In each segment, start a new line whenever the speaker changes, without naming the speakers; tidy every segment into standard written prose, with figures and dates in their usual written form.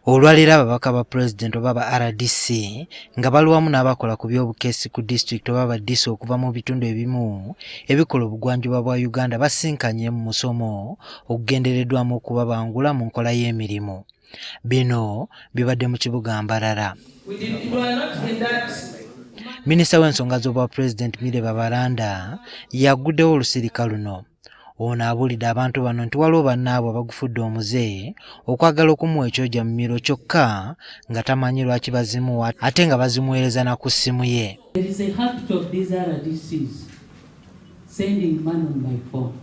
Olwaliro ababaka ba pulezidenti oba ba RDC nga bali wamu n'abakola ku by'obukeesi ku disitulikiti oba ba DISO okuva mu bitundu ebimu ebikola obugwanjuba bwa Uganda basinkanye mu musomo okugendereddwamu okubabangula mu nkola y'emirimu. Bino bibadde mu kibuga Mbarara. Minisita w'ensonga z'obwa pulezidenti Milly Babalanda yagguddewo olusirika luno. Ono abulidde abantu bano nti waliwo bannaabwe abagufudde omuze okwagala okumuwa ekyojja mumiro kyokka nga tamanyi lwaki bazimuwa ate nga bazimuweereza na ku ssimu ye.
There is a habit of these RDCs sending money on my phone,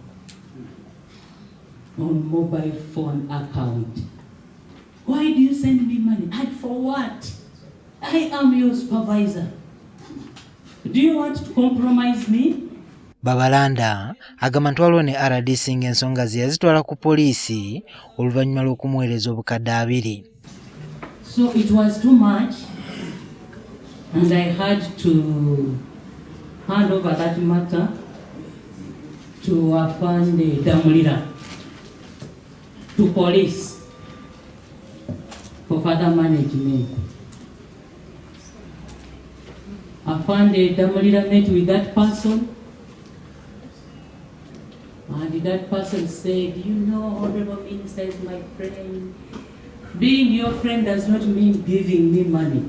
on mobile phone account. Why do you send me money? And for what? I am your supervisor. Do you want to compromise me?
Babalanda agamba nti waliwo ne RDC ng'ensonga ze yazitwala ku poliisi oluvannyuma lw'okumuweereza obukadde 2.
So it was too much and I had to hand over that matter to Akawungeezi, to police for further management. Akawungeezi met with that person. And that person said, you know, Honorable Minister is my friend. Being your friend does not mean giving me money.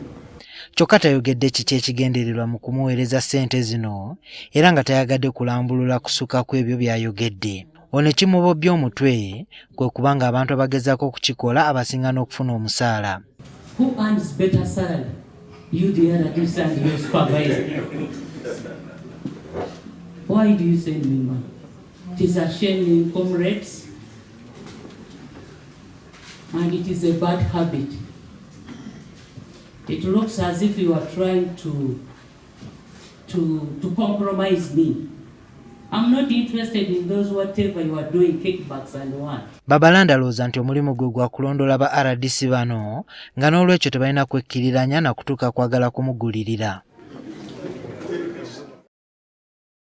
Kyokka tayogedde kiki ekigendererwa mu kumuweereza ssente zino era nga tayagadde kulambulula kusuka ku ebyo by'ayogedde. Ono ekimubobbya omutwe kwe kubanga abantu abagezaako okukikola abasinga n'okufuna omusaala.
Who earns better salary? You the RDC and your supervisor. Why do you send me money? It is a shame, comrades, and it is a bad habit. It looks as if you are trying to compromise me. I'm not interested in those whatever you are doing, kickbacks and what.
Babalanda alowooza nti omulimu gwe gwa kulondola ba RDC bano nga n'olwekyo tebalina kwekkiriranya na kutuuka kwagala kumuggulirira.